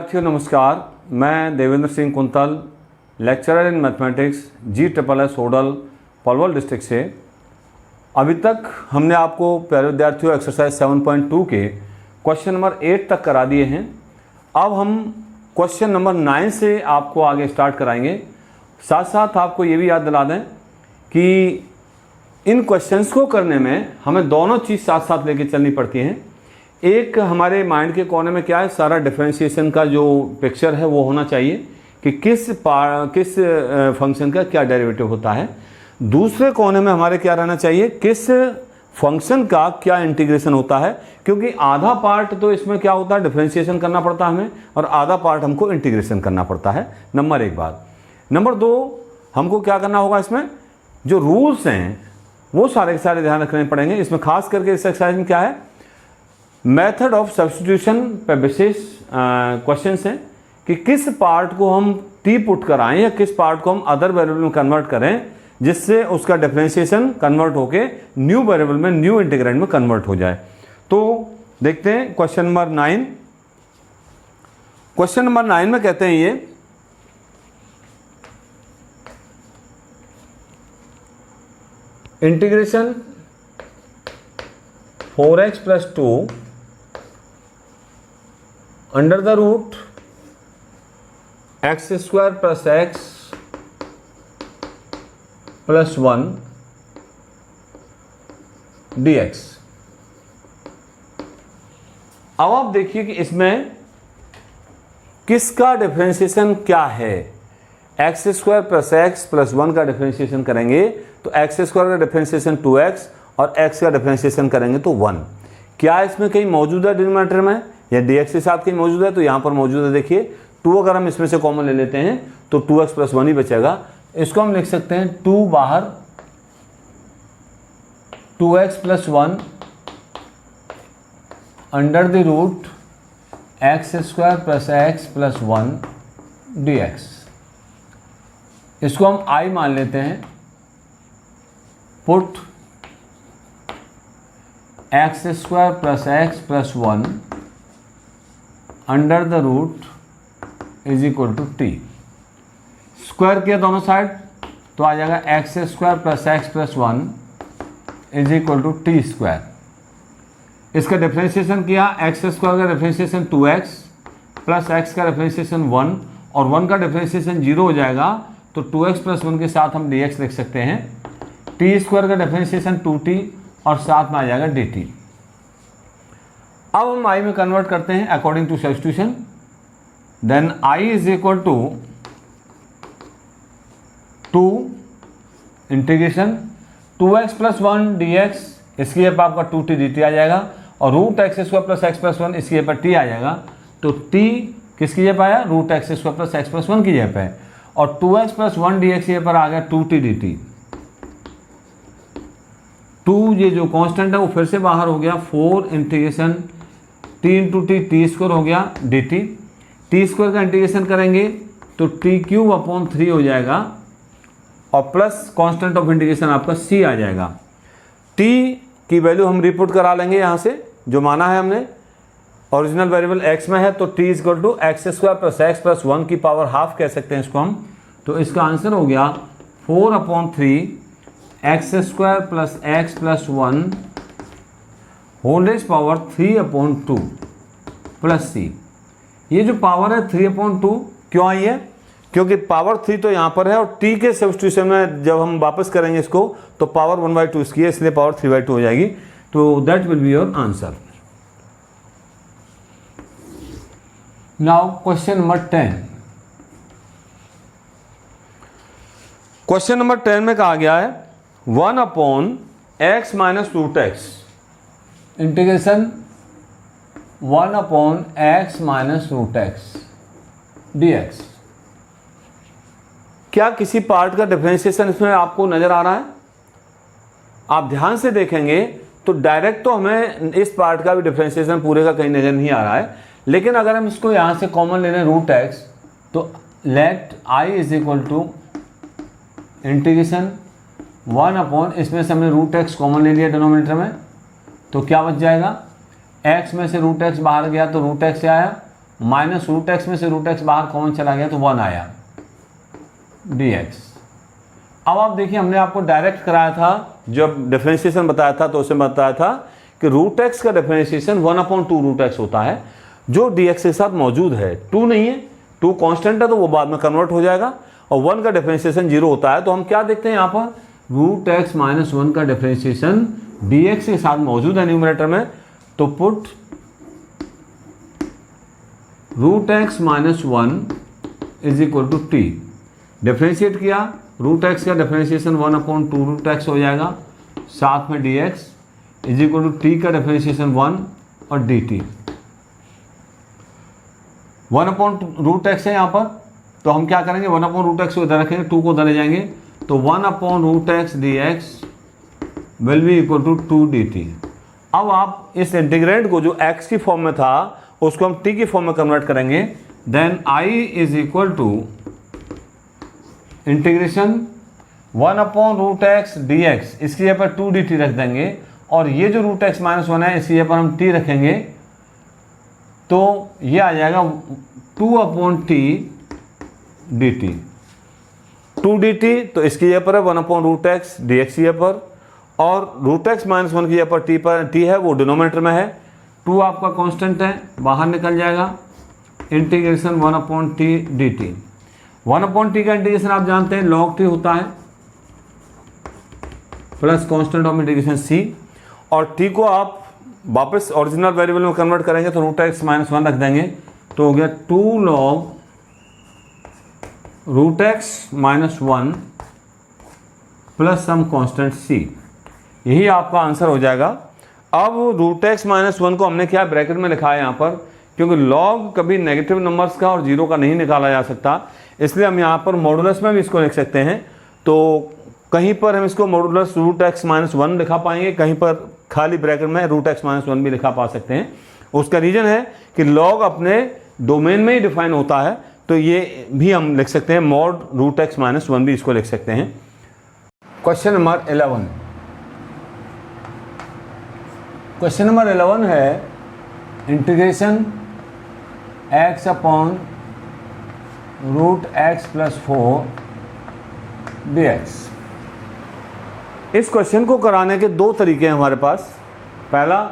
साथियों नमस्कार, मैं Devendra Singh quintal, lecturer in mathematics GSS Hodal Palwal district से। अभी तक हमने आपको प्यारे विद्यार्थियों एक्सरसाइज 7.2 के क्वेश्चन नंबर 8 तक करा दिए हैं। अब हम क्वेश्चन नंबर 9 से आपको आगे स्टार्ट कराएंगे। साथ साथ आपको ये भी याद दिला दें कि इन क्वेश्चंस को करने में हमें दोनों चीज़ साथ साथ लेके चलनी पड़ती हैं। एक हमारे माइंड के कोने में क्या है, सारा डिफरेंशिएशन का जो पिक्चर है वो होना चाहिए कि किस फंक्शन का क्या डेरिवेटिव होता है। दूसरे कोने में हमारे क्या रहना चाहिए, किस फंक्शन का क्या इंटीग्रेशन होता है, क्योंकि आधा पार्ट तो इसमें क्या होता है, डिफरेंशिएशन करना पड़ता है हमें, और आधा पार्ट हमको इंटीग्रेशन करना पड़ता है। नंबर एक बात। नंबर दो, हमको क्या करना होगा, इसमें जो रूल्स हैं वो सारे के सारे ध्यान रखने पड़ेंगे। इसमें खास करके इस एक्सरसाइज में क्या है, मेथड ऑफ सब्स्टिट्यूशन पे बेसिस क्वेश्चंस हैं कि किस पार्ट को हम टी पुट कराएं या किस पार्ट को हम अदर वेरिएबल में कन्वर्ट करें जिससे उसका डिफरेंशिएशन कन्वर्ट होके न्यू वेरिएबल में, न्यू इंटीग्रैंड में कन्वर्ट हो जाए। तो देखते हैं क्वेश्चन नंबर 9। क्वेश्चन नंबर 9 में कहते हैं ये, integration 4x + 2 under the root x² + x + 1 dx। अब आप देखिए कि इसमें किसका डिफरेंशिएशन क्या है। x² + x + 1 का डिफरेंशिएशन करेंगे तो x² का डिफरेंशिएशन 2x और x का डिफरेंशिएशन करेंगे तो 1। क्या इसमें कहीं मौजूद है डिनोमिनेटर में या dx के साथ कहीं मौजूद है, तो यहाँ पर मौजूद है। देखिए 2 अगर हम इसमें से कॉमन ले लेते हैं तो 2x + 1 ही बचेगा। इसको हम लिख सकते हैं 2 बाहर, 2x + 1 under the root x² + x + 1 dx। इसको हम I मान लेते हैं। Put x² + x + 1 under the root = t। Square किया दोनों साइड तो आ जाएगा x² + x + 1 = t²। इसका डिफरेंशिएशन किया, x² का डिफरेंशिएशन 2x + x का डिफरेंशिएशन 1 और 1 का डिफरेंशिएशन 0 हो जाएगा, तो 2x + 1 के साथ हम dx लिख सकते हैं। t² का डिफरेंशिएशन 2t और साथ में आ जाएगा dt। अब हम i में कन्वर्ट करते हैं according to substitution. Then i = 2 integration 2x + 1 dx, इसकी जगह पर आपका 2t dt आ जाएगा, और रूट x² + x + 1 इसकी जगह पर t आ जाएगा। तो t किसकी जगह पर आया, रूट x² + x + 1 की जगह पर, और 2x + 1 dx की जगह पर आ गया 2t dt। 2 ये जो कांस्टेंट है वो फिर से बाहर हो गया, 4 इंटीग्रेशन t × t t² हो गया dt। t² का इंटीग्रेशन करेंगे तो t³/3 हो जाएगा, और प्लस कांस्टेंट ऑफ इंटीग्रेशन आपका c आ जाएगा। t की वैल्यू हम रिपुट करा लेंगे यहाँ से, जो माना है हमने ओरिजिनल वेरिएबल x में है, तो t = x² + x + 1 की पावर हाफ कह सकते हैं इसको हम। तो इसका आंसर हो गया 4/3 x² + x + 1 whole raise power 3/2 + c। ये जो पावर है 3/2 क्यों आई है, क्योंकि पावर 3 तो यहाँ पर है, और t के सब्स्टिट्यूशन में जब हम वापस करेंगे इसको तो पावर 1/2 इसकी है, इसलिए पावर 3/2 हो जाएगी। तो that will be your answer. Now question number 10। Question number 10 में कहा गया है 1/x - √x integration 1/x - √x dx। क्या किसी पार्ट का डिफरेंशिएशन इसमें आपको नजर आ रहा है? आप ध्यान से देखेंगे तो डायरेक्ट तो हमें इस पार्ट का भी डिफरेंशिएशन पूरे का कहीं नजर नहीं आ रहा है, लेकिन अगर हम इसको यहां से कॉमन ले लें √x, तो लेट I = इंटीग्रेशन 1/ इसमें से हमने √x कॉमन ले लिया डिनोमिनेटर में, तो क्या बच जाएगा, x में से √x बाहर गया तो √x आया, माइनस रूट एक्स में से रूट एक्स बाहर कॉमन चला गया तो 1 आया dx। अब आप देखिए हमने आपको डायरेक्ट कराया था, जब डिफरेंशिएशन बताया था तो उसमें बताया था कि रूट एक्स का डिफरेंशिएशन 1/2 रूट एक्स होता है, जो dx के साथ मौजूद है। 2 नहीं है, 2 कांस्टेंट है तो वो बाद में कन्वर्ट हो जाएगा, और 1 का डिफरेंशिएशन 0 होता है। तो हम क्या देखते हैं यहाँ पर, रूट एक्स माइनस 1 का डिफरेंशिएशन dx के साथ मौजूद है न्यूमरेटर में, तो put root x minus 1 is equal to t. Differentiate किया, रूट एक्स का डिफरेंशिएशन 1/2 रूट एक्स हो जाएगा, साथ में dx is equal to t का डिफरेंशिएशन 1 और dt। 1/रूट एक्स है यहाँ पर, तो हम क्या करेंगे 1/रूट एक्स को इधर रखेंगे, 2 को उधर ले जाएंगे, तो 1/रूट x dx will be equal to 2 dt। अब आप इस इंटीग्रेंड को जो x की फॉर्म में था उसको हम t की फॉर्म में कन्वर्ट करेंगे, then I is equal to integration 1/रूट एक्स dx, इसकी जगह पर 2 dt रख देंगे, और ये जो रूट एक्स माइनस 1 है इसकी जगह पर हम t रखेंगे, तो ये आ जाएगा 2/t dt। 2 dt तो इसकी जगह पर है 1/रूट एक्स dx की जगह पर, और रूट एक्स माइनस 1 की जगह पर t है, वो डिनोमिनेटर में है। 2 आपका कांस्टेंट है, बाहर निकल जाएगा, इंटीग्रेशन 1/t dt। 1/t का इंटीग्रेशन आप जानते हैं log t होता है, plus constant of integration c, और t को आप वापस ओरिजिनल वेरिएबल में कन्वर्ट करेंगे तो रूट एक्स माइनस 1 रख देंगे, तो हो गया 2 log root x minus 1 plus some constant c। यही आपका आंसर हो जाएगा। अब रूट एक्स माइनस 1 को हमने क्या ब्रैकेट में लिखा है यहाँ पर, क्योंकि लॉग कभी नेगेटिव नंबर्स का और 0 का नहीं निकाला जा सकता, इसलिए हम यहाँ पर मॉडुलस में भी इसको लिख सकते हैं। तो कहीं पर हम इसको मॉडुलस रूट एक्स माइनस 1 लिखा पाएंगे, कहीं पर खाली ब्रैकेट में रूट एक्स माइनस 1 भी लिखा पा सकते हैं। उसका रीज़न है कि लॉग अपने डोमेन में ही डिफाइन होता है, तो ये भी हम लिख सकते हैं, मॉड रूट एक्स माइनस 1 भी इसको लिख सकते हैं। Question number 11। क्वेश्चन नंबर 11 है integration x upon root x plus 4 dx। इस क्वेश्चन को कराने के 2 तरीके हैं हमारे पास। पहला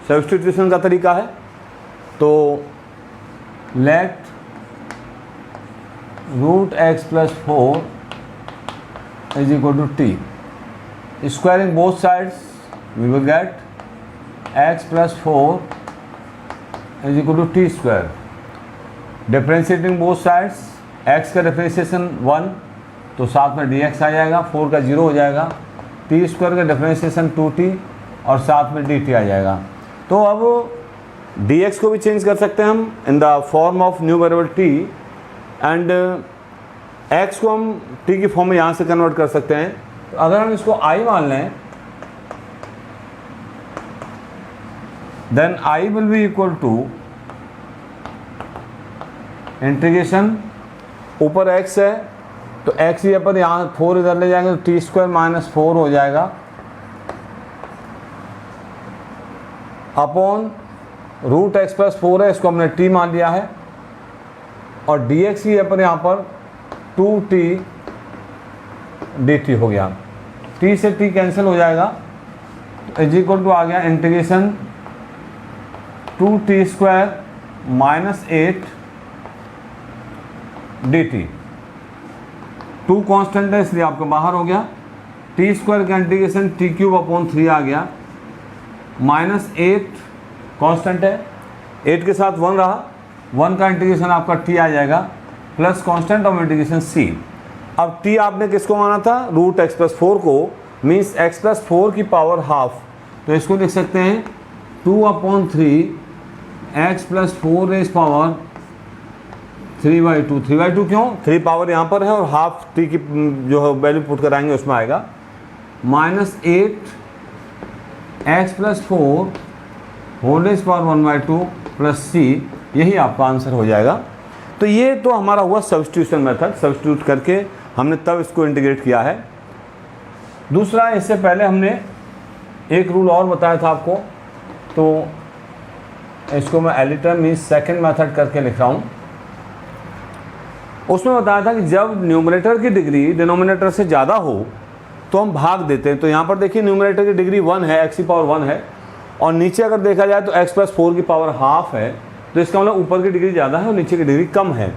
सब्स्टिट्यूशन का तरीका है, तो let root x plus 4 is equal to t, squaring both sides we will get x plus 4 is equal to t square. Differentiating both sides, x का डिफ्रेंशिएशन 1 तो साथ में dx आ जाएगा, 4 का 0 हो जाएगा, टी स्क्वायर का डिफ्रेंशिएशन 2t और साथ में dt आ जाएगा। तो अब dx को भी चेंज कर सकते हैं हम in the form of new variable t, and x को हम t की फॉर्म में यहाँ से कन्वर्ट कर सकते हैं। तो अगर हम इसको i मान लें, then I will be equal to integration, ऊपर x है तो x यहाँ पर, यहाँ 4 इधर ले जाएंगे तो टी स्क्वायर माइनस 4 हो जाएगा, अपॉन रूट एक्स प्लस 4 है, इसको हमने t मान लिया है, और dx की यहाँ पर 2t dt हो गया, t से t कैंसिल हो जाएगा, तो इज इक्वल टू आ गया integration 2t square minus 8 dt। 2 constant है इसलिए आपका बाहर हो गया, टी स्क्वायर का इंटीग्रेशन टी क्यूब अपॉन 3 आ गया, माइनस 8 कांस्टेंट है, 8 के साथ 1 रहा, 1 का इंटीग्रेशन आपका t आ जाएगा, plus constant of integration c। अब t आपने किसको माना था, रूट एक्स प्लस 4 को, मीन्स x प्लस 4 की पावर हाफ, तो इसको लिख सकते हैं 2/3 x प्लस 4 रेज पावर 3/2। 3/2 क्यों, 3 पावर यहाँ पर है और हाफ t की जो वैल्यू पुट कराएंगे उसमें आएगा, minus 8 x plus 4 whole raise power 1/2 plus c, यही आपका आंसर हो जाएगा। तो ये तो हमारा हुआ सब्स्टिट्यूशन मेथड, सब्स्टिट्यूट करके हमने तब इसको इंटीग्रेट किया है। दूसरा, इससे पहले हमने एक रूल और बताया था आपको, तो इसको मैं एलिटर मीन्स सेकेंड मेथड करके लिख रहा हूँ। उसमें बताया था कि जब न्यूमरेटर की डिग्री डिनोमिनेटर से ज़्यादा हो तो हम भाग देते हैं। तो यहाँ पर देखिए न्यूमरेटर की डिग्री 1 है, x की पावर 1 है, और नीचे अगर देखा जाए तो x + 4 की पावर हाफ है। तो इसका मतलब ऊपर की डिग्री ज़्यादा है और नीचे की डिग्री कम है।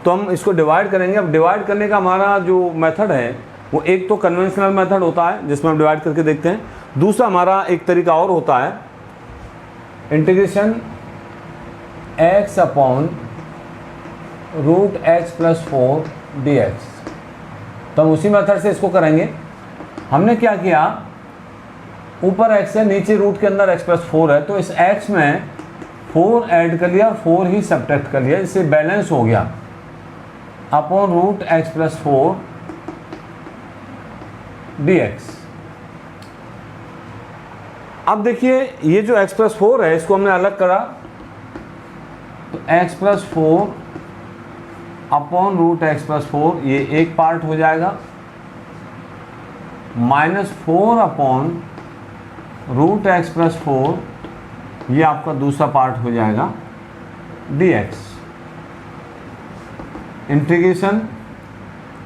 तो हम इसको डिवाइड करेंगे। अब डिवाइड करने का हमारा जो मेथड है वो एक तो कन्वेंशनल मेथड होता है जिसमें हम डिवाइड करके देखते हैं, दूसरा हमारा एक तरीका और होता है integration x upon √x + 4 dx। तो हम उसी मेथड से इसको करेंगे। हमने क्या किया, ऊपर x है, नीचे रूट के अंदर x + 4 है, तो इस x में 4 ऐड कर लिया, 4 ही सब्ट्रैक्ट कर लिया, इससे बैलेंस हो गया अपॉन √x + 4 dx। अब देखिए ये जो x + 4 है इसको हमने अलग करा, तो x + 4 अपॉन √x + 4 ये एक पार्ट हो जाएगा, -4 अपॉन √x + 4 ये आपका दूसरा पार्ट हो जाएगा dx। इंटीग्रेशन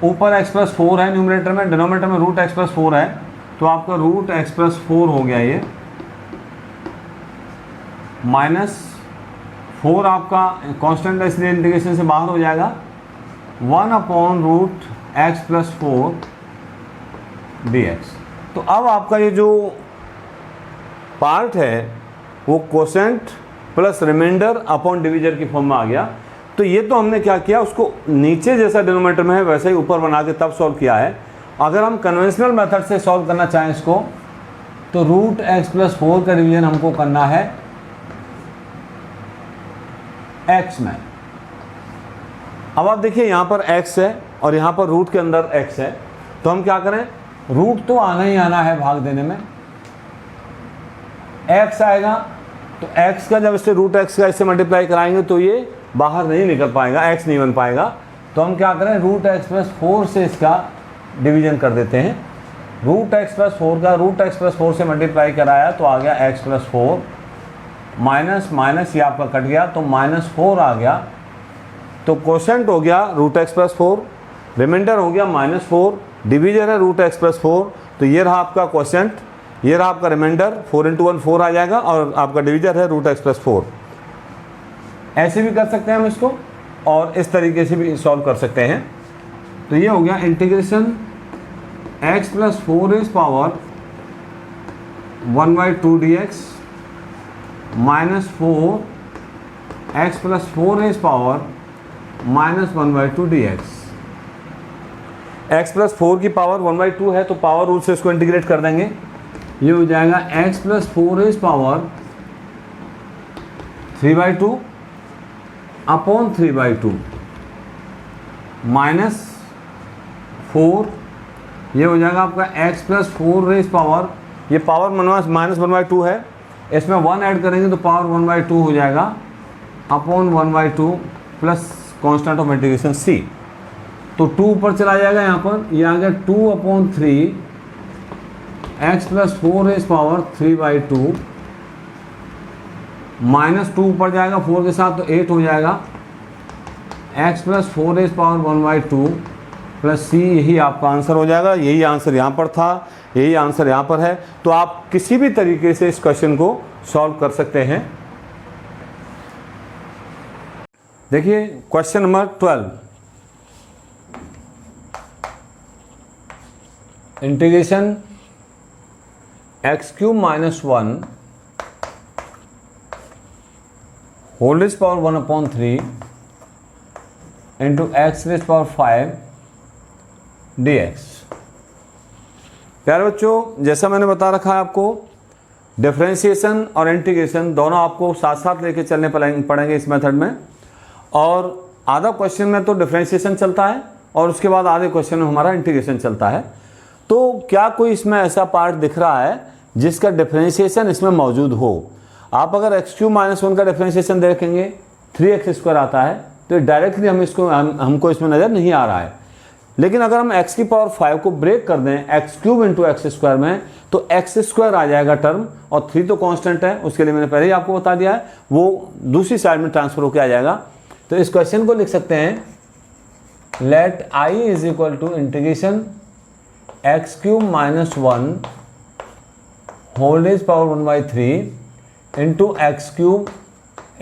ऊपर x + 4 है न्यूमरेटर में, डिनोमिनेटर में √x + 4 है, तो आपका √x + 4 हो गया ये, -4 आपका कांस्टेंट है इसलिए इंटीग्रेशन से बाहर हो जाएगा, 1 अपॉन √x + 4 dx। तो अब आपका ये जो पार्ट है वो quotient plus remainder upon divisor की फॉर्म में आ गया। तो ये तो हमने क्या किया, उसको नीचे जैसा डिनोमिनेटर में है वैसे ही ऊपर बना के तब सॉल्व किया है। अगर हम कन्वेंशनल मेथड से सॉल्व करना चाहें इसको, तो √x + 4 का डिवीजन हमको करना है x में। अब आप देखिए यहाँ पर x है और यहाँ पर रूट के अंदर x है, तो हम क्या करें, रूट तो आना ही आना है भाग देने में, x आएगा तो x का जब इससे √x का इससे मल्टीप्लाई कराएंगे तो ये बाहर नहीं निकल पाएगा, x नहीं बन पाएगा। तो हम क्या करें, √x + 4 से इसका डिवीजन कर देते हैं। √x + 4 का √x + 4 से मल्टीप्लाई कराया तो आ गया x + 4, माइनस माइनस ये आपका कट गया तो -4 आ गया। तो कोशेंट हो गया √x + 4, रिमाइंडर हो गया -4, डिवीजर है √x + 4, तो ये रहा आपका कोशेंट, ये रहा आपका रिमाइंडर, 4 × 1 4 आ जाएगा, और आपका डिवीजर है √x + 4। ऐसे भी कर सकते हैं हम इसको और इस तरीके से भी सॉल्व कर सकते हैं। तो ये हो गया integration x + 4 is power 1/2 dx -4 x + 4 is power -1/2 dx। x + 4 की पावर 1/2 है तो पावर रूल से इसको इंटीग्रेट कर देंगे। ये हो जाएगा x + 4 इज पावर 3/2 अपॉन 3/2 -4, ये हो जाएगा आपका x + 4 इज पावर, ये पावर -1/2 है, इसमें 1 ऐड करेंगे तो पावर 1/2 हो जाएगा upon 1/2 plus constant of integration c। तो 2 ऊपर चला जाएगा, यहाँ पर ये आ गया 2/3 x + 4 इज पावर 3/2 -2 ऊपर जाएगा 4 के साथ तो 8 हो जाएगा, x + 4 is power 1/2 plus c, यही आपका आंसर हो जाएगा। यही आंसर यहाँ पर था, यही आंसर यहाँ पर है। तो आप किसी भी तरीके से इस क्वेश्चन को सॉल्व कर सकते हैं। देखिए question number 12, integration x³ - 1 whole raise power 1/3 into x⁵ dx। प्यारे बच्चों, जैसा मैंने बता रखा है आपको, डिफरेंशिएशन और इंटीग्रेशन दोनों आपको साथ साथ लेके चलने पड़ेंगे इस मेथड में। और आधा क्वेश्चन में तो डिफरेंशिएशन चलता है और उसके बाद आधे क्वेश्चन में हमारा इंटीग्रेशन चलता है। तो क्या कोई इसमें ऐसा पार्ट दिख रहा है जिसका डिफरेंशिएशन इसमें मौजूद हो? आप अगर x³ - 1 का डिफरेंशिएशन देखेंगे 3x² आता है, तो डायरेक्टली हमको इसमें नज़र नहीं आ रहा है। लेकिन अगर हम x की पावर 5 को ब्रेक कर दें x³ × x² में, तो एक्स स्क्वायर आ जाएगा टर्म, और 3 तो कांस्टेंट है, उसके लिए मैंने पहले ही आपको बता दिया है, वो दूसरी साइड में ट्रांसफर होकर आ जाएगा। तो इस क्वेश्चन को लिख सकते हैं, let I is equal to integration x cube minus 1 whole raise power 1/3 into x cube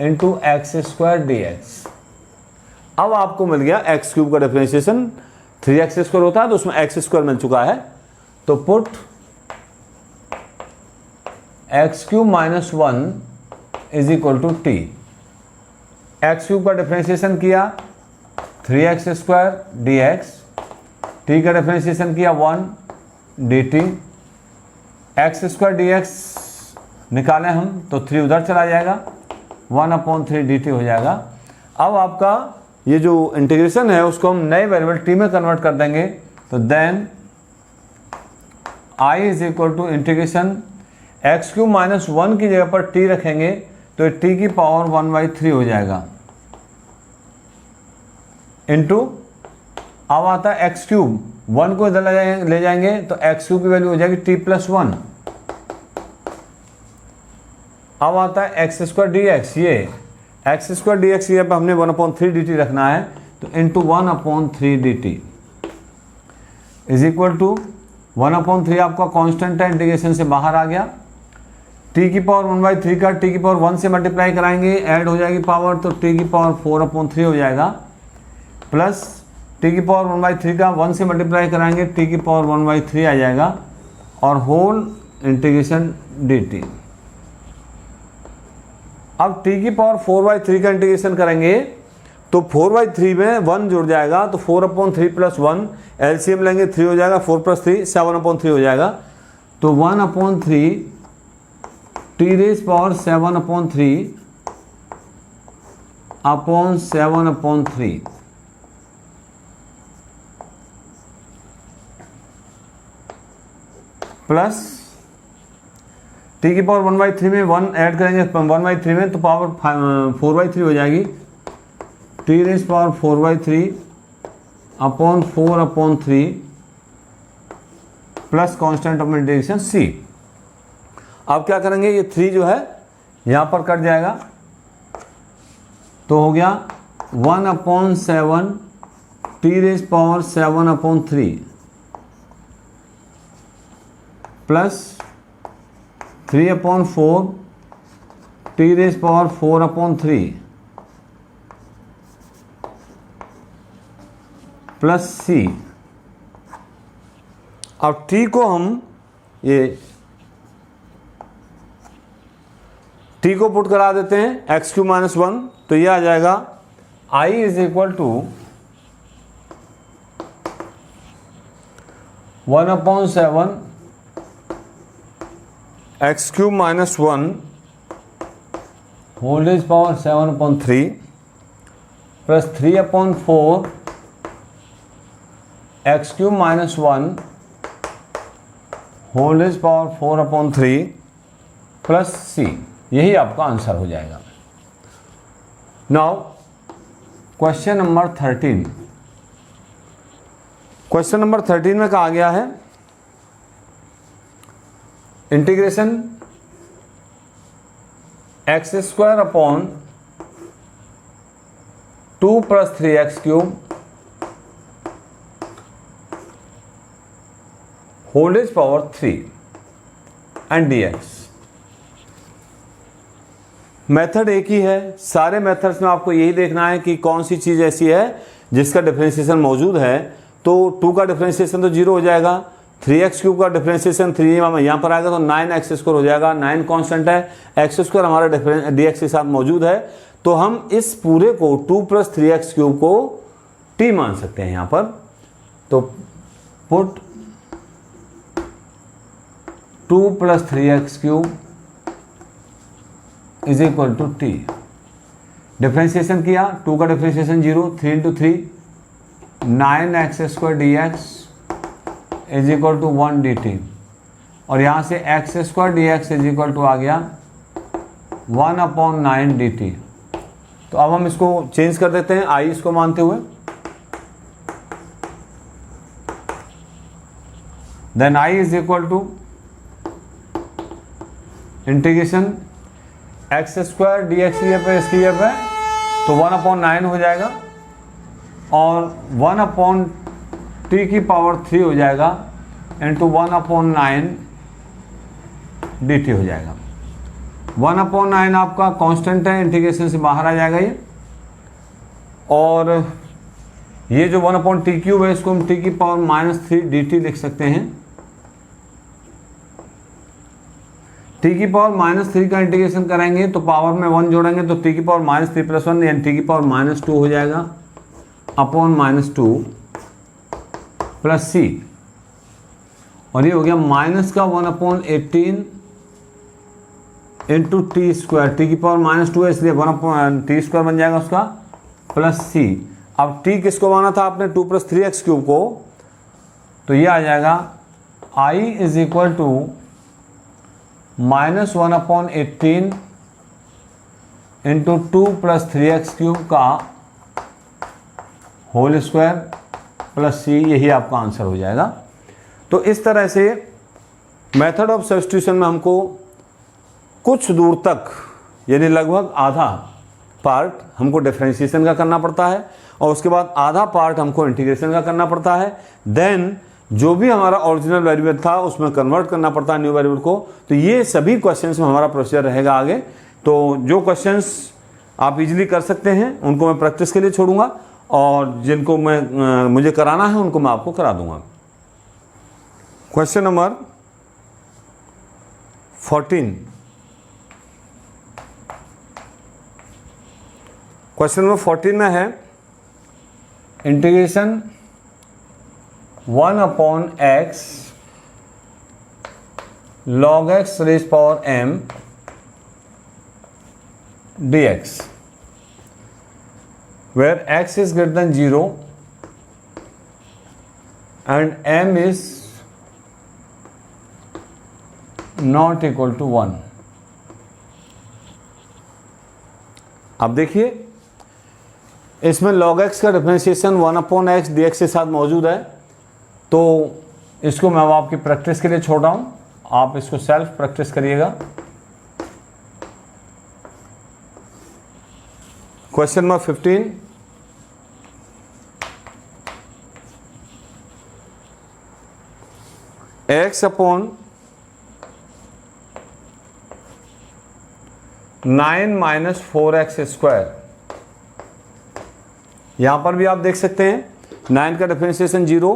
into x square d x. अब आपको मिल गया एक्स क्यूब का डिफरेंशिएशन, 3x स्क्वायर होता है तो उसमें एक्स स्क्वायर मिल चुका है। तो put x cube minus 1 is equal to t. X cube का डिफरेंशिएशन किया 3x square d x, t का डिफरेंशिएशन किया 1 d t. X square d x निकालें हम तो 3 उधर चला जाएगा, 1/3 डी टी हो जाएगा। अब आपका ये जो इंटीग्रेशन है उसको हम नए वेरिएबल टी में कन्वर्ट कर देंगे, तो then I is equal to integration x cube minus 1 की जगह पर टी रखेंगे तो टी की पावर 1/3 हो जाएगा, इंटू अब आता है एक्स क्यूब, 1 को इधर ले जाएंगे तो एक्स क्यूब की वैल्यू हो जाएगी टी प्लस 1। अब आता है एक्स स्क्वायर डी एक्स, ये एक्स स्क्वायर डी एक्स पर हमने 1/3 डी टी रखना है, तो into 1/3 d t is equal to 1/3 आपका कांस्टेंट है, इंटीग्रेशन से बाहर आ गया। टी की पावर 1/3 का टी की पावर 1 से मल्टीप्लाई कराएंगे, ऐड हो जाएगी पावर, तो टी की पावर 4/3 हो जाएगा, प्लस टी की पावर 1/3 का 1 से मल्टीप्लाई कराएंगे, टी की पावर 1/3 आ जाएगा, और होल इंटीग्रेशन डी टी। अब टी की पावर 4/3 का इंटीग्रेशन करेंगे तो 4/3 में 1 जुड़ जाएगा, तो 4/3 प्लस 1 एलसीएम लेंगे 3 हो जाएगा, 4 + 3 7/3 हो जाएगा। तो 1/3 t raise power 7/3 upon 7/3 plus t की पावर 1/3 में 1 ऐड करेंगे 1/3 में तो पावर 4/3 हो जाएगी, T raise power 4/3 upon 4/3 plus constant of integration C. अब क्या करेंगे, ये 3 जो है यहाँ पर कट जाएगा, तो हो गया 1/7 T raise power 7/3 plus 3/4 T raise power 4/3 plus C. अब टी को हम ये टी को पुट करा देते हैं एक्स क्यूब माइनस 1, तो ये आ जाएगा I is equal to 1/7 x cube minus 1 whole raise power 7/3 plus 3/4 x cube minus 1 whole raise power 4/3 plus C. यही आपका आंसर हो जाएगा। Now question number 13। Question number 13 में कहा गया है integration x square upon 2 + 3x cube whole raise power 3 and dx। Method एक ही है, सारे मेथड्स में आपको यही देखना है कि कौन सी चीज़ ऐसी है जिसका डिफरेंशिएशन मौजूद है। तो 2 का डिफरेंशिएशन तो 0 हो जाएगा, 3x क्यूब का डिफरेंशिएशन 3 यहाँ पर आएगा तो 9x स्क्वायर हो जाएगा, 9 कांस्टेंट है, x स्क्वायर हमारा dx के साथ मौजूद है, तो हम इस पूरे को 2 + 3x क्यूब को t मान सकते हैं यहाँ पर। तो put 2 + 3x cube is equal to T. Differentiation किया, 2 का differentiation 0, 3 × 3 9x square dx is equal to 1 dt, और यहाँ से x square dx is equal to आ गया 1/9 dt। तो अब हम इसको चेंज कर देते हैं i इसको मानते हुए, then i is equal to integration x square d x इसकी जगह पे तो 1/9 हो जाएगा और 1/t की पावर 3 हो जाएगा इंटू 1/9 dt हो जाएगा। 1/9 आपका कांस्टेंट है, इंटीग्रेशन से बाहर आ जाएगा ये। और ये जो 1/t³ है इसको हम t की पावर -3 dt लिख सकते हैं। t की पावर -3 का इंटीग्रेशन करेंगे तो पावर में 1 जोड़ेंगे तो t की पावर -3 + 1 यानी t की पावर -2 हो जाएगा अपॉन -2 प्लस c। और ये हो गया माइनस का 1/18 इंटू t², t की पावर -2 है इसलिए 1/t² बन जाएगा उसका प्लस c। अब t किसको माना था आपने 2 + 3x³ को, तो ये आ जाएगा i = -1/18 इंटू 2 + 3x³ का होल स्क्वायर प्लस c। यही आपका आंसर हो जाएगा। तो इस तरह से मेथड ऑफ सब्स्टिट्यूशन में हमको कुछ दूर तक यानी लगभग आधा पार्ट हमको डिफरेंशिएशन का करना पड़ता है और उसके बाद आधा पार्ट हमको इंटीग्रेशन का करना पड़ता है। देन जो भी हमारा ओरिजिनल वेरिएबल था उसमें कन्वर्ट करना पड़ता है न्यू वेरिएबल को। तो ये सभी क्वेश्चंस में हमारा प्रोसीजर रहेगा आगे। तो जो क्वेश्चंस आप इजीली कर सकते हैं उनको मैं प्रैक्टिस के लिए छोड़ूंगा और जिनको मुझे कराना है उनको मैं आपको करा दूंगा। Question number 14। क्वेश्चन नंबर 14 में है integration 1/x log x raised power m dx where x is greater than 0 and m is not equal to 1। अब देखिए इसमें log x का डिफरेंशिएशन 1/x dx के साथ मौजूद है। तो इसको मैं आपकी प्रैक्टिस के लिए छोड़ रहा हूं, आप इसको सेल्फ प्रैक्टिस करिएगा। Question number 15। x upon 9 - 4x²। यहां पर भी आप देख सकते हैं 9 का डिफरेंशिएशन 0,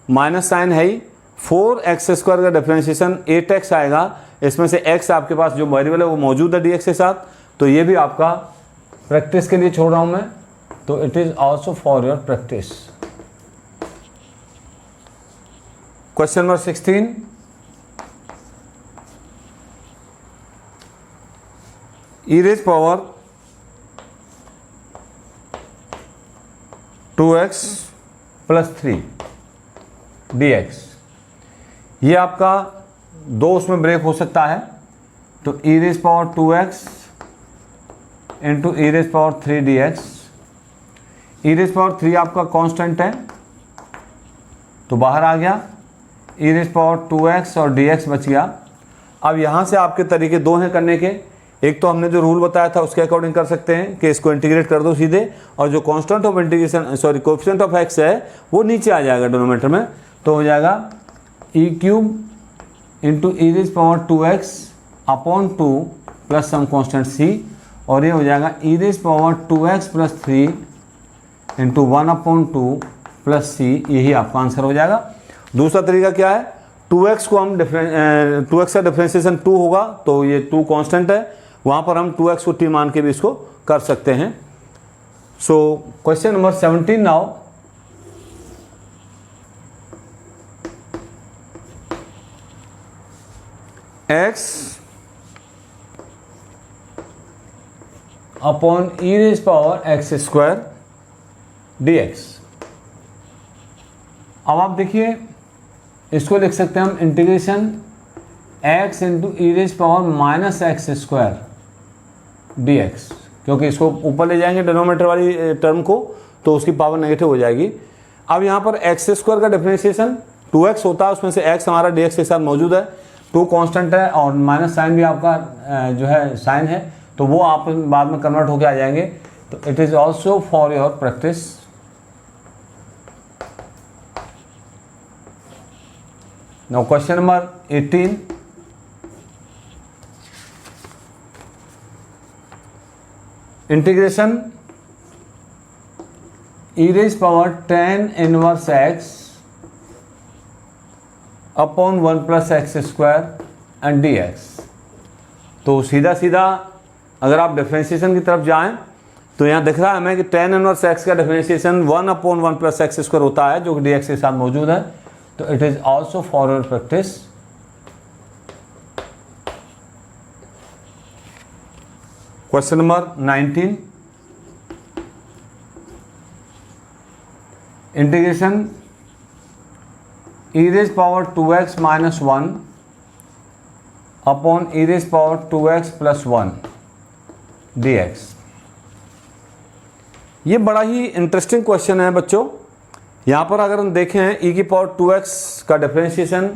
माइनस साइन है ही, 4x² का डिफरेंशिएशन 8x आएगा। इसमें से x आपके पास जो वेरिएबल है वो मौजूद है dx के साथ। तो ये भी आपका प्रैक्टिस के लिए छोड़ रहा हूं मैं। तो it is also for your practice. Question number 16। e raised power 2x + 3 dx। ये आपका दो उसमें ब्रेक हो सकता है। तो e raised power 2x into e raised power 3 dx। e raised power 3 आपका कांस्टेंट है तो बाहर आ गया, e raised power 2x और dx बच गया। अब यहाँ से आपके तरीके दो हैं करने के। एक तो हमने जो रूल बताया था उसके अकॉर्डिंग कर सकते हैं कि इसको इंटीग्रेट कर दो सीधे, और जो constant of integration coefficient of x है वो नीचे आ जाएगा डिनोमिनेटर में। तो हो जाएगा e³ into e raised power 2x upon 2 plus some constant c। और ये हो जाएगा e raised power 2x + 3 into 1/2 plus c। यही आपका आंसर हो जाएगा। दूसरा तरीका क्या है, 2x को हम 2x का डिफरेंशिएशन 2 होगा तो ये 2 कांस्टेंट है, वहाँ पर हम 2x को t मान के भी इसको कर सकते हैं। So question number 17 now. x upon e raised power x² dx। अब आप देखिए इसको लिख सकते हैं हम integration x into e raised power -x² dx, क्योंकि इसको ऊपर ले जाएंगे डिनोमिनेटर वाली टर्म को तो उसकी पावर नेगेटिव हो जाएगी। अब यहाँ पर x² का डिफरेंशिएशन 2x होता है, उसमें से x हमारा dx के साथ मौजूद है टू कांस्टेंट है और माइनस साइन भी आपका जो है साइन है, तो वो आप बाद में कन्वर्ट होके आ जाएंगे। तो it is also for your practice. Now question number 18, integration e raised power tan inverse x upon 1 plus x square and D x. तो सीधा सीधा अगर आप डिफरेंशिएशन की तरफ जाएं तो यहाँ दिख रहा है हमें कि tan इनवर्स x का differentiation 1 upon 1 plus x square होता है, जो कि डी एक्स के साथ मौजूद है। तो it is also for your practice. Question number 19, integration e raised power 2x minus 1 upon e raised power 2x plus 1 dx। ये बड़ा ही इंटरेस्टिंग क्वेश्चन है बच्चों। यहाँ पर अगर हम देखें e की पावर 2x का डिफरेंशिएशन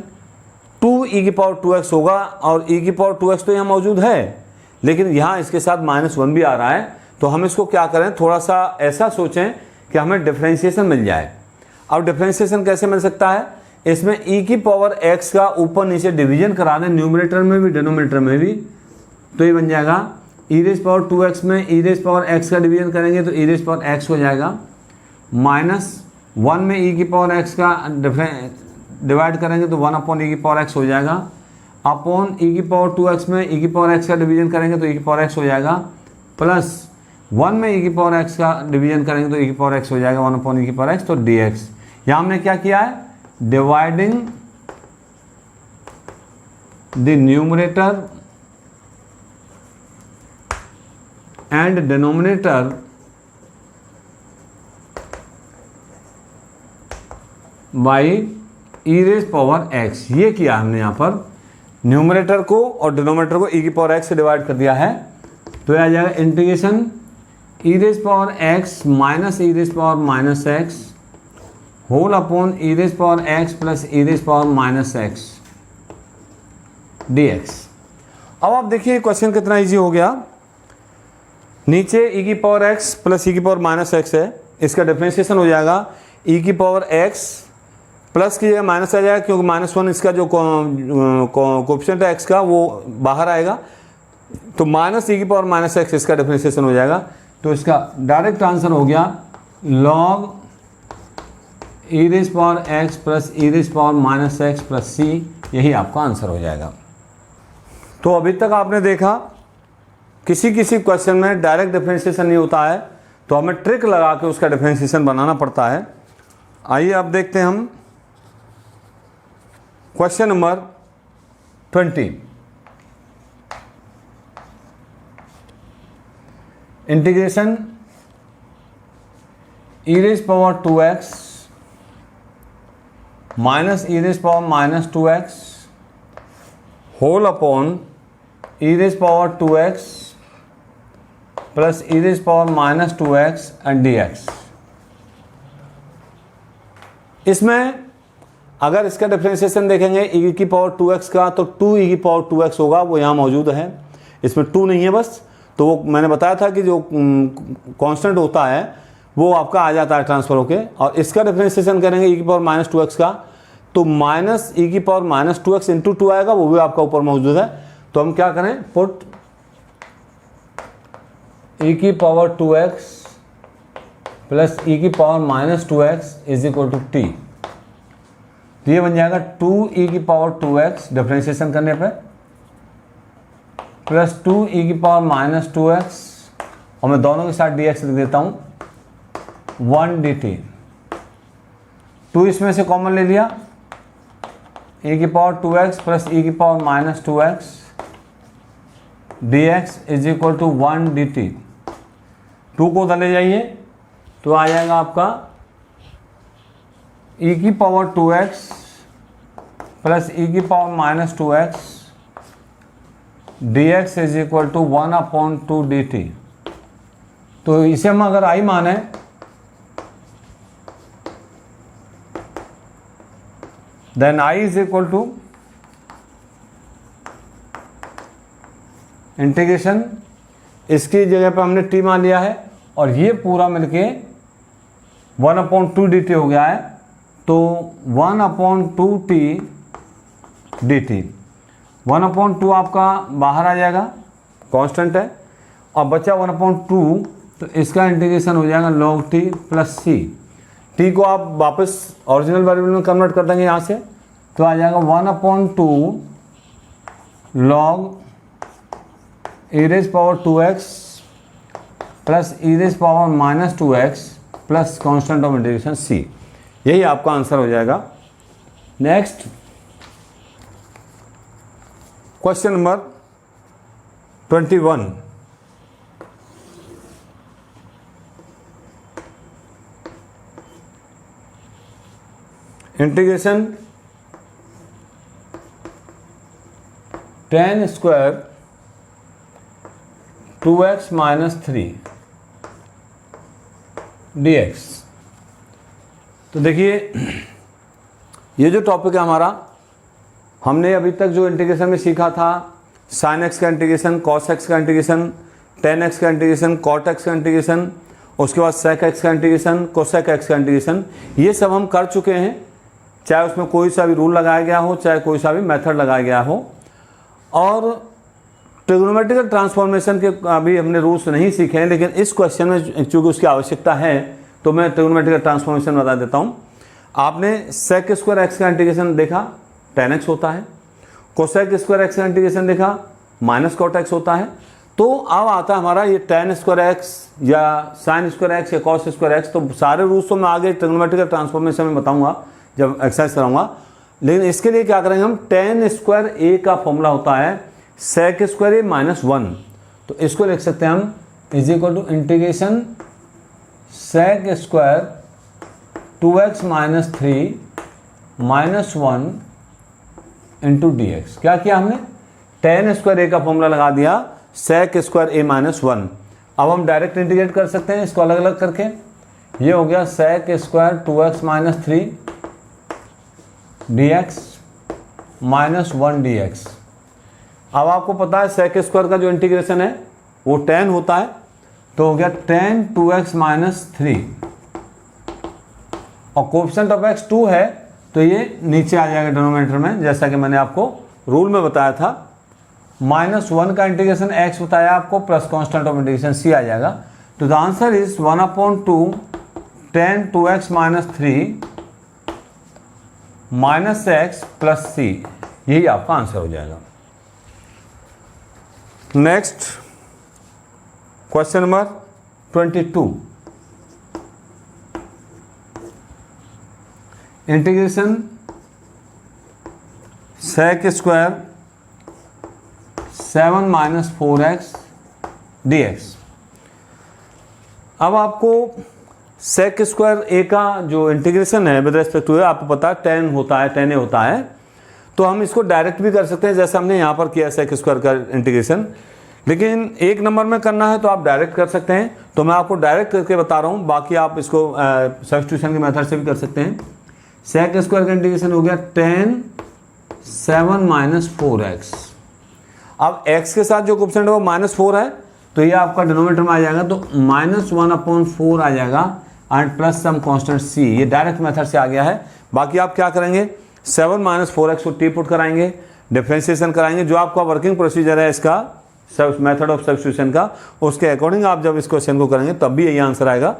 2e की पावर 2x होगा, और e की पावर 2x तो यहाँ मौजूद है, लेकिन यहाँ इसके साथ -1 भी आ रहा है। तो हम इसको क्या करें, थोड़ा सा ऐसा सोचें कि हमें डिफरेंशिएशन मिल जाए। अब डिफरेंशिएशन कैसे मिल सकता है, इसमें e की पावर x का ऊपर नीचे डिवीजन करा दें, न्यूमरेटर में भी डिनोमिनेटर में भी, तो ये बन जाएगा e रेज़ पावर 2x में e रेज़ पावर x का डिवीजन करेंगे तो e रेज़ पावर x हो जाएगा, -1 में e की पावर x का डिवाइड करेंगे तो 1 अपॉन e की पावर x हो जाएगा, अपॉन e की पावर 2x में e की पावर x का डिवीजन करेंगे तो e की पावर x हो जाएगा, प्लस 1 में e की पावर x का डिवीजन करेंगे तो e की पावर x हो जाएगा 1 अपॉन e की पावर x, तो dx। यहाँ हमने क्या किया है, dividing the numerator and denominator by e raise power x। ये किया हमने यहाँ पर, न्यूमरेटर को और डिनोमिनेटर को e की पावर x से डिवाइड कर दिया है। तो यह आ जाएगा integration e raise power x minus e raise power minus x whole upon e raise power x plus e raise power minus x dx। अब आप देखिए क्वेश्चन कितना इजी हो गया। नीचे e की पावर x प्लस e की power minus x है, इसका डिफरेंशिएशन हो जाएगा e की पावर x प्लस की जगह माइनस आ जाएगा, क्योंकि -1 इसका जो कोएफिशिएंट है x का वो बाहर आएगा, तो माइनस e की पावर माइनस x इसका डिफरेंशिएशन हो जाएगा। तो इसका डायरेक्ट आंसर हो गया log e raise power x plus e raise power minus x plus c, यही आपका आंसर हो जाएगा। तो अभी तक आपने देखा किसी किसी क्वेश्चन में डायरेक्ट डिफरेंशिएशन नहीं होता है, तो हमें ट्रिक लगा के उसका डिफरेंशिएशन बनाना पड़ता है। आइए अब देखते हैं हम question number 20, integration e raise power 2x minus e raise power minus 2x whole upon e raise power 2x plus e raise power minus 2x and dx। इसमें अगर इसका डिफरेंशिएशन देखेंगे e की पावर 2x का, तो 2e की power 2x होगा, वो यहाँ मौजूद है, इसमें 2 नहीं है बस। तो वो मैंने बताया था कि जो कांस्टेंट होता है वो आपका आ जाता है ट्रांसफर होके। और इसका डिफरेंशिएशन करेंगे e की पावर माइनस 2x का, तो माइनस e की पावर माइनस 2x इंटू 2 आएगा, वो भी आपका ऊपर मौजूद है। तो हम क्या करें, पुट e की पावर 2x प्लस e की power minus 2x is equal to t। तो ये बन जाएगा 2e की पावर 2x डिफरेंशिएशन करने पे प्लस 2e की पावर माइनस 2x, और मैं दोनों के साथ dx लिख देता हूँ, 1 dt। 2 इसमें से कॉमन ले लिया, e की पावर 2x प्लस e की power minus 2x dx is equal to 1 dt। 2 को उधर ले जाइए तो आ जाएगा आपका e की पावर 2x प्लस e की power minus 2x dx is equal to 1 upon 2 dt। तो इसे हम अगर i माने then i is equal to integration, इसकी जगह पे हमने t मान लिया है और ये पूरा मिलके 1/2 dt हो गया है। तो 1/2t dt, 1/2 आपका बाहर आ जाएगा, कांस्टेंट है, और बचा 1/2, तो इसका इंटीग्रेशन हो जाएगा log t plus c। t को आप वापस ओरिजिनल वेरिएबल में कन्वर्ट कर देंगे यहाँ से, तो आ जाएगा 1/2 log e raised power 2x plus e raised power minus 2x plus constant of integration c। यही आपका आंसर हो जाएगा। Next question number 21। Integration tan square 2x minus 3 dx। तो देखिए ये जो टॉपिक है हमारा, हमने अभी तक जो इंटीग्रेशन में सीखा था, sin x का इंटीग्रेशन, cos x का इंटीग्रेशन, tan x का इंटीग्रेशन, cot x का इंटीग्रेशन, उसके बाद sec x का इंटीग्रेशन, cosec x का इंटीग्रेशन, ये सब हम कर चुके हैं। चाहे उसमें कोई सा भी रूल लगाया गया हो, चाहे कोई सा भी मेथड लगाया गया हो। और ट्रिग्नोमेट्रिकल ट्रांसफॉर्मेशन के अभी हमने रूल्स नहीं सीखे हैं, लेकिन इस क्वेश्चन में चूंकि उसकी आवश्यकता है तो मैं ट्रिग्नोमेट्रिकल ट्रांसफॉर्मेशन बता देता हूँ। आपने sec स्क्वायर x का इंटीग्रेशन देखा, tan x होता है। cosec स्क्वायर x का इंटीग्रेशन देखा, माइनस cot x होता है। तो अब आता है हमारा ये tan स्क्वायर x या sin स्क्वायर x या cos स्क्वायर x। तो सारे रूल्स तो मैं आगे ट्रिग्नोमेट्रिकल ट्रांसफॉर्मेशन में बताऊंगा जब एक्सरसाइज कराऊंगा, लेकिन इसके लिए क्या करेंगे हम, tan स्क्वायर a का फॉर्मूला होता है sec स्क्वायर a माइनस 1। तो इसको लिख सकते हैं हम is equal to integration sec square 2x minus 3 minus 1 into d x. क्या किया हमने, tan स्क्वायर a का फॉर्मूला लगा दिया sec स्क्वायर a माइनस 1। अब हम डायरेक्ट इंटीग्रेट कर सकते हैं इसको अलग अलग करके। ये हो गया sec square 2x minus 3 dx minus 1 dx। अब आपको पता है sec स्क्वायर का जो इंटीग्रेशन है वो tan होता है, तो हो गया tan 2x माइनस 3, और कोएफिशिएंट ऑफ x 2 है तो ये नीचे आ जाएगा डिनोमिनेटर में, जैसा कि मैंने आपको रूल में बताया था। माइनस 1 का इंटीग्रेशन x बताया आपको, plus constant of integration c आ जाएगा। तो the answer is 1/2 tan 2x minus 3 minus x plus c, यही आपका आंसर हो जाएगा। Next question number 22। Integration sec square 7 minus 4x dx। अब आपको sec स्क्वायर a का जो इंटीग्रेशन है विद रेस्पेक्ट टू आपको पता है tan होता है, tan a होता है। तो हम इसको डायरेक्ट भी कर सकते हैं जैसे हमने यहाँ पर किया sec स्क्वायर का इंटीग्रेशन, लेकिन एक नंबर में करना है तो आप डायरेक्ट कर सकते हैं। तो मैं आपको डायरेक्ट करके बता रहा हूँ, बाकी आप इसको सब्स्टिट्यूशन के मेथड से भी कर सकते हैं। sec स्क्वायर का इंटीग्रेशन हो गया tan 7 माइनस 4x। अब x के साथ जो कोएफिशिएंट है वो माइनस 4 है, तो ये आपका डिनोमिनेटर में आ जाएगा, तो माइनस 1/4 आ जाएगा and plus some constant c। ये डायरेक्ट मेथड से आ गया है। बाकी आप क्या करेंगे, 7 माइनस 4x को टी पुट कराएंगे, डिफरेंशिएशन कराएंगे, जो आपका वर्किंग प्रोसीजर है इसका मेथड ऑफ सब्स्टिट्यूशन का, उसके अकॉर्डिंग आप जब इस क्वेश्चन को करेंगे तब भी यही आंसर आएगा।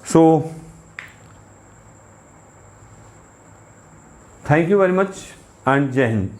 So thank you very much and जय हिंद।